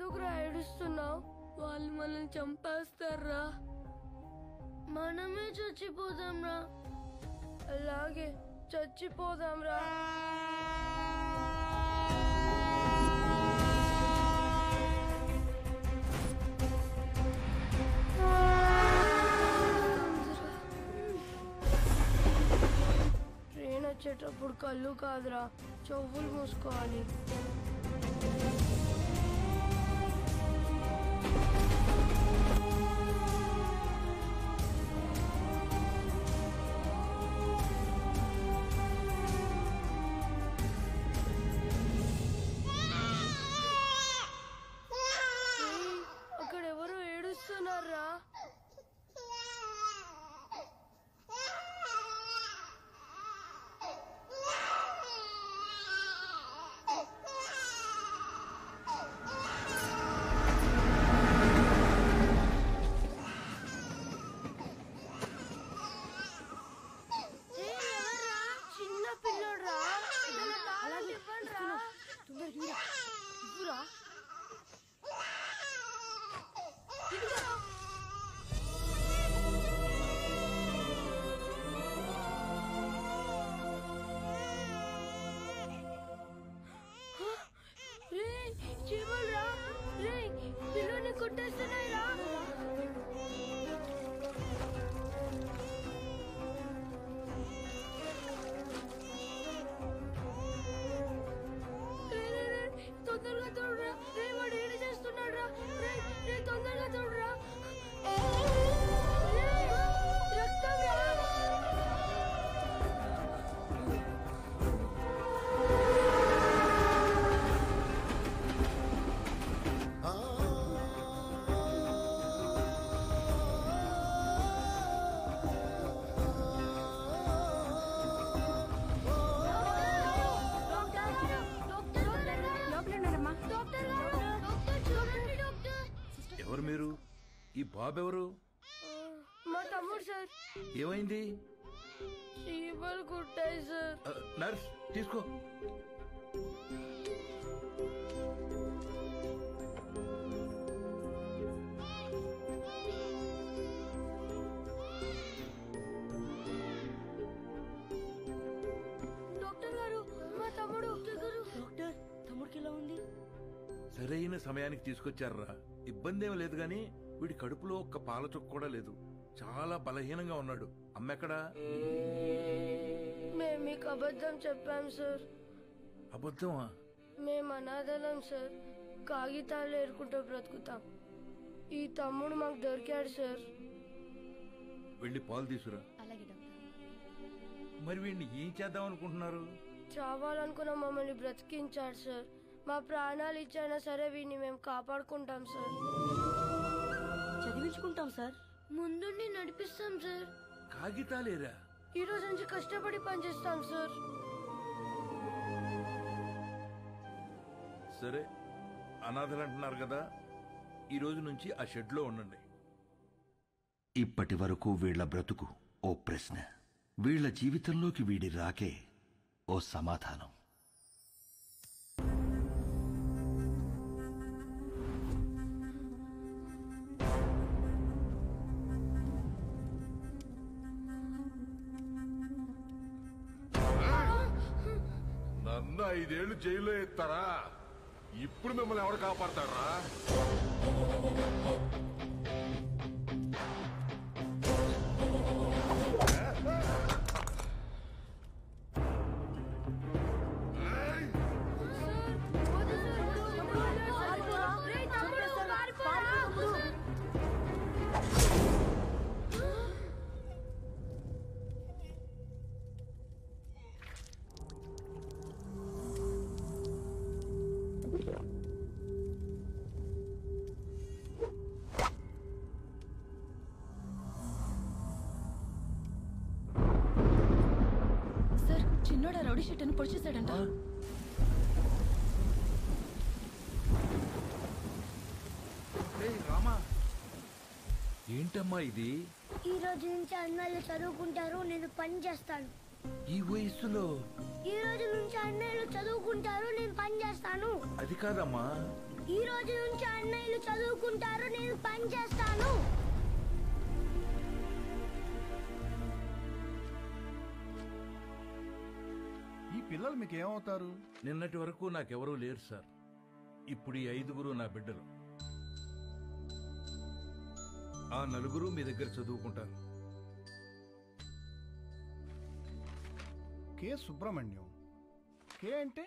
ఎందుకురా ఏడుస్తున్నావు? వాళ్ళు మనల్ని చంపేస్తారా? మనమే చచ్చిపోదాంరా. అలాగే చచ్చిపోదాంరా. ట్రైన్ వచ్చేటప్పుడు కళ్ళు కాదురా, చెవులు మూసుకోవాలి. అక్కడ ఎవరో ఏడుస్తున్నారా? చిన్న పిల్లడ్రా. చీమల్రా, రే పిల్లని కొట్టేస్తున్నాయిరా. తొందరగా తోడురా, రే వాడు ఏడు చేస్తున్నాడు రా. రే తొందరగా తోడురా. రక్తం రా. ఎవరు మీరు? ఈ బాబు ఎవరు? మా తమ్ముడు సార్. ఏమైంది? చీమలు కుట్టాయి సార్. నర్స్ తీసుకో. డాక్టర్ గారు, మా తమ్ముడు. డాక్టర్, తమ్ముడికి ఎలా ఉంది? సరైన సమయానికి తీసుకొచ్చారా? ఇబ్బంది ఏమీ లేదు గాని వీడి కడుపులో ఒక్క పాల చుక్క కూడా లేదు. చాలా బలహీనంగా ఉన్నాడు. అమ్మెక్కడా? మేము మీకు అబద్ధం చెప్పాం సార్. అబద్ధమా? మేము అనాథలం సార్. కాగితాలు ఏరుకుంటూ బ్రతుకుతాం. ఈ తమ్ముడు మాకు దొరికాడు సార్. వెళ్ళి పాలు తీసురా. మరి వీడిని ఏం చేద్దాం అనుకుంటున్నారు? చావాలనుకున్న మమ్మల్ని బ్రతికించాడు సార్. మా ప్రాణాలు ఇచ్చైనా సరే వీడిని మేము కాపాడుకుంటాం సార్. చదివించుకుంటాం సార్. ముందుండి నడిపిస్తాం సార్. కాగితాలేరా? ఈ రోజు నుంచి కష్టపడి పనిచేస్తాం సార్. సరే, అనాథలు అంటున్నారు కదా, ఈ రోజు నుంచి ఆ షెడ్ లో ఉండండి. ఇప్పటి వరకు వీళ్ల బ్రతుకు ఓ ప్రశ్న, వీళ్ల జీవితంలోకి వీడి రాకే ఓ సమాధానం. నన్ను 5 ఏళ్లు జైల్లో ఎత్తారా? ఇప్పుడు మిమ్మల్ని ఎవరు కాపాడతారా? చిన్నోడా రౌడీ షీట్ అని పొడిచేశాడంట. రామా, ఏంటమ్మా ఇది? ఈ రోజు నుంచి అన్నయ్యలు చదువుకుంటారు, నేను పని చేస్తాను. ఈ వయస్సులో? ఈ రోజు నుంచి అన్నయ్యలు చదువుకుంటారు, నేను పని చేస్తాను. అది కాదమ్మా, ఈ రోజు నుంచి అన్నయ్యలు చదువుకుంటారు, నేను పని చేస్తాను. ఈ పిల్లలు మీకు ఏమవుతారు? నిన్నటి వరకు నాకెవరూ లేరు సార్. ఇప్పుడు ఈ 5గురు నా బిడ్డలు. ఆ 4 మీ దగ్గర చదువుకుంటారు. కే సుబ్రహ్మణ్యం. కే అంటే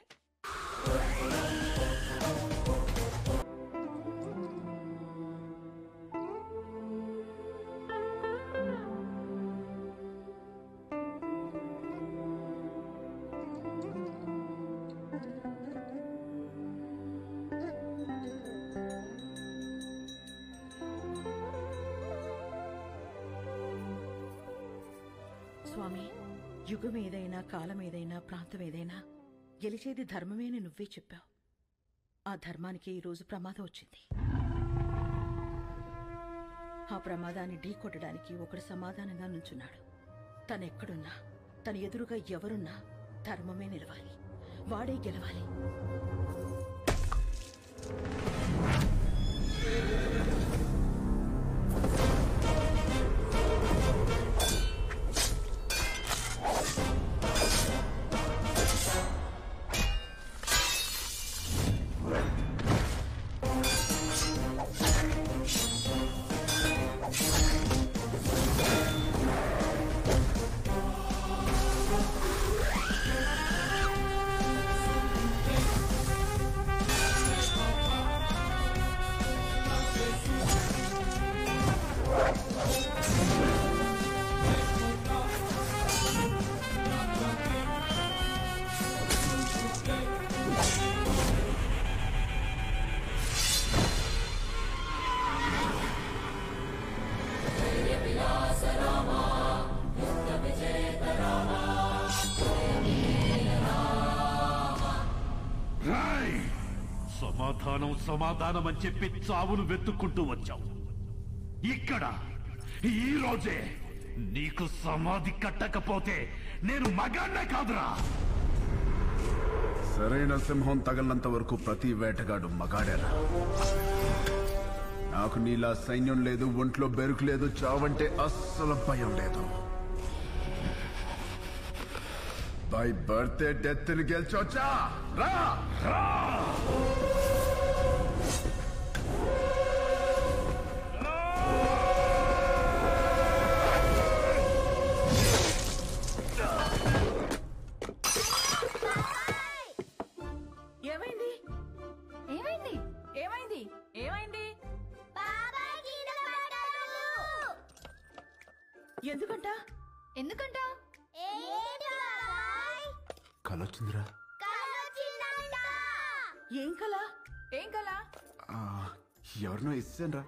స్వామి, యుగం ఏదైనా, కాలం ఏదైనా, ప్రాంతం ఏదైనా గెలిచేది ధర్మమే అని నువ్వే చెప్పావు. ఆ ధర్మానికి ఈరోజు ప్రమాదం వచ్చింది. ఆ ప్రమాదాన్ని ఢీకొట్టడానికి ఒకడు సమాధానంగా నుంచున్నాడు. తనెక్కడున్నా, తన ఎదురుగా ఎవరున్నా ధర్మమే నిలవాలి, వాడే గెలవాలి. సమాధానం సమాధానం అని చెప్పి చావును వెతుక్కుంటూ వచ్చావు. ఇక్కడ ఈ రోజే నీకు సమాధి కట్టకపోతే నేను మగాన్నే కాదురా. సరైన సింహం తగలంత వరకు ప్రతి వేటగాడు మగాడేరా. నాకు నీలా సైన్యం లేదు, ఒంట్లో బెరుకు లేదు, చావంటే అస్సలు భయం లేదు. బై బర్త్డే డెత్ ని గెలిచొచ్చా రా. ఏమైంది? ఏమైంది? ఏమైంది? ఏమైంది? ఎందుకంట? ఎందుకంట? కలొచ్చిందిరా. ఏం కల? ఏం కల? ఎవరినో ఇస్తానరా.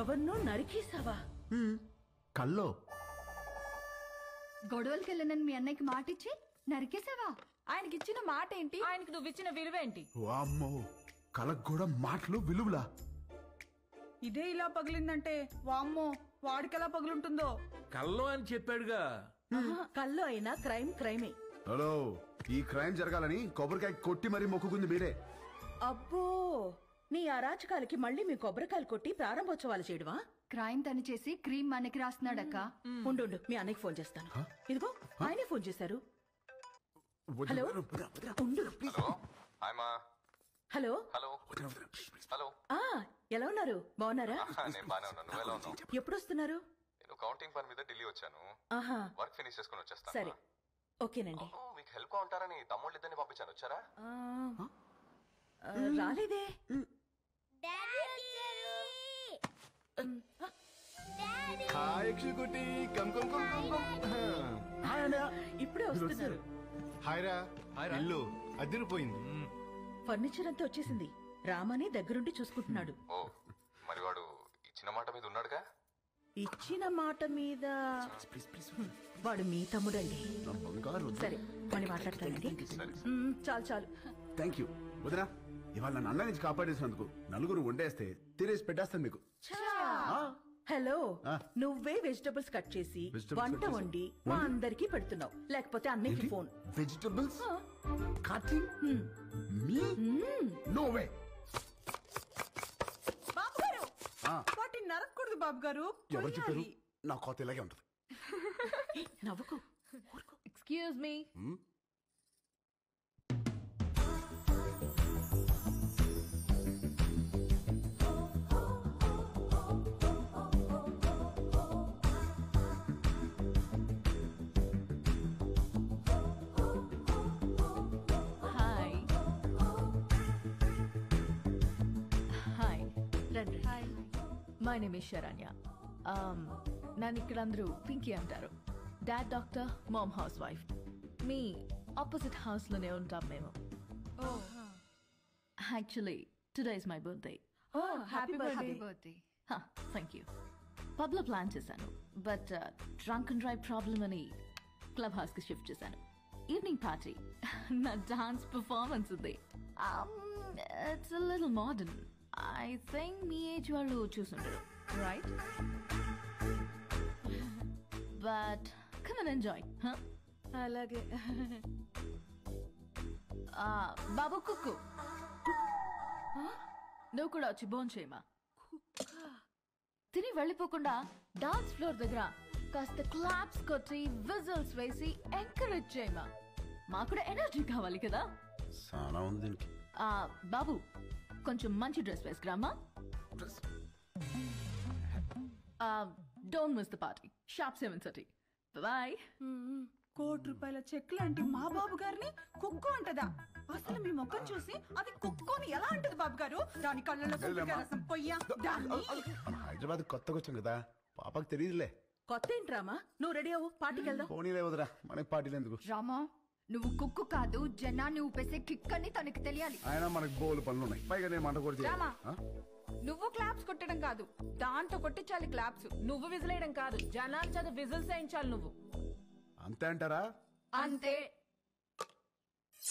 ఎవరినో నరికేసావా? కల్లో గొడవలకి వెళ్ళనని మీ అన్నయ్యకి మాటిచ్చి నరికేసావా? ఆయనకిచ్చిన మాట ఏంటి? ఆయనకి నువ్విచ్చిన విలువేంటి? వామ్మో, కలకు కూడా మాటలు విలువలా. ఇదే ఇలా పగిలిందంటే వామ్మో, వాడికెలా పగులుంటుందో. కల్లో అని చెప్పాడుగా. కల్లో అయినా క్రైమే. హలో, ఈ క్రైమ్ జరగాలని కొబ్బరికాయ కొట్టి మరీ మొక్కుకుంది మీరే. అబ్బో, నీ అరాచకాలకి మళ్ళీ మీ కొబ్బరికాయలు కొట్టి ప్రారంభోత్సవాలు చేయడమా? క్రైమ్ తను చేసి క్రీమ్ మనకి రాస్తున్నాడక్క. ఉండు, మీ అన్నయ్యకి ఫోన్ చేస్తాను. ఇదిగో ఆయనే ఫోన్ చేశారు. హలో, ఉండు. Hello, hello. ఎలా ఉన్నారు? బాగున్నారా? నేను బానే ఉన్నాను. నువ్వు ఎలా ఉన్నావు? ఎప్పుడు వస్తున్నారు? నేను కౌంటింగ్ పని మీద ఢిల్లీ వచ్చాను. ఆహా, వర్క్ ఫినిష్ చేసుకుని వచ్చేస్తాను. సరే, ఓకేనండి. మీకు హెల్ప్ గా ఉంటారని తమ్ముళ్ళు ఇద్దరిని పంపించాను. వచ్చారా? రాలేదే. ఇప్పుడే వస్తున్నారు. హాయ్రా. ఇల్లు అదిరిపోయింది. ఫర్నిచర్ అంతా వచ్చేసింది. రామని దగ్గరుండి చూసుకుంటున్నాడు. ఓ, మరి వాడు ఇచ్చిన మాట మీద ఉన్నాడుగా? ఇచ్చిన మాట మీద వాడు మీ తమ్ముడండి. సరే, మళ్ళీ మాట్లాడతానండి. చాలు. థ్యాంక్ యూ వదినా. ఇవాళ నన్ను అన్న నుంచి కాపాడేసినందుకు 4 వండేస్తే తినేసి పెట్టేస్తాను మీకు. హలో నువ్వే వెజిటబుల్స్ కట్ చేసి వంట వండి మా అందరికి పెడుతున్నావు, లేకపోతే అన్నికి ఫోన్. వెజిటబుల్స్ కటింగ్ మీ నో వే. బాబు గారు వాటిని నరకూడదు బాబు గారు. ఎవరు చెప్పారు? నా కోత ఇలాగే ఉంటుంది. నవ్వుకో. Excuse me. హాయ్ హాయ్ రండి. Hi, my name is Saranya. నన్ను ఇక్కడ అందరూ పింకీ అంటారు. Dad doctor, mom housewife. మీ ఆపోజిట్ హౌస్లోనే ఉంటాం మేము. Actually today is my birthday. Happy birthday. Thank you. పబ్లో ప్లాన్ చేశాను, but drunk and drive problem అని క్లబ్ హౌస్కి షిఫ్ట్ చేశాను. ఈవినింగ్ పార్టీ, నా డాన్స్ పర్ఫార్మెన్స్ ఉంది. It's a little modern. I think మీ ఏజ్ వాళ్ళు చూసుంటారు, right? But come and enjoy. అలాగే. బాబు కుక్కు, నువ్వు కూడా వచ్చి బోన్ చేయమా. తిని వెళ్ళిపోకుండా డాన్స్ ఫ్లోర్ దగ్గర కాస్త క్లాప్స్ కొట్టి విజిల్స్ వేసి ఎంకరేజ్ చేయమా. మాకు కూడా ఎనర్జీ కావాలి కదా. సానా ఉంది దీనికి. బాబు కొంచెం మంచి డ్రెస్ వేసుకురామా. Don't miss the party. Sharp 7:30. Bye. ₹1,00,00,000 cheque లాంటి మా బాబు గారిని కుక్కు అంటదా? అసలు మీ ముఖం చూసి అది కుక్కుని ఎలా అంటది బాబు గారు? దాని కళ్ళలో రసం పొయ్యా. హైదరాబాద్ కొత్తగా వచ్చాం కదా, పాపకు తెలియదులే. కొత్త ఏంట్రామా? నువ్వు రెడీ అవ్వు, పార్టీకి వెళ్దాం. పోనీలే వదరా, మనకి పార్టీలు ఎందుకు? రామా, నువ్వు కుక్కు కాదు, జనాన్ని ఊపేసే కిక్ అని తనకి తెలియాలి. ఆయన మనకు బోలు పనులు ఉన్నాయి, పైగా నేను మంట కూడా రామా, నువ్వు క్లాప్స్ కొట్టడం కాదు, దాంతో కొట్టించాలి క్లాప్స్. నువ్వు విజిలేయడం కాదు, జనాలు చదువు విజిల్స్ వేయించాలి నువ్వు. అంతే అంటారా? అంతే.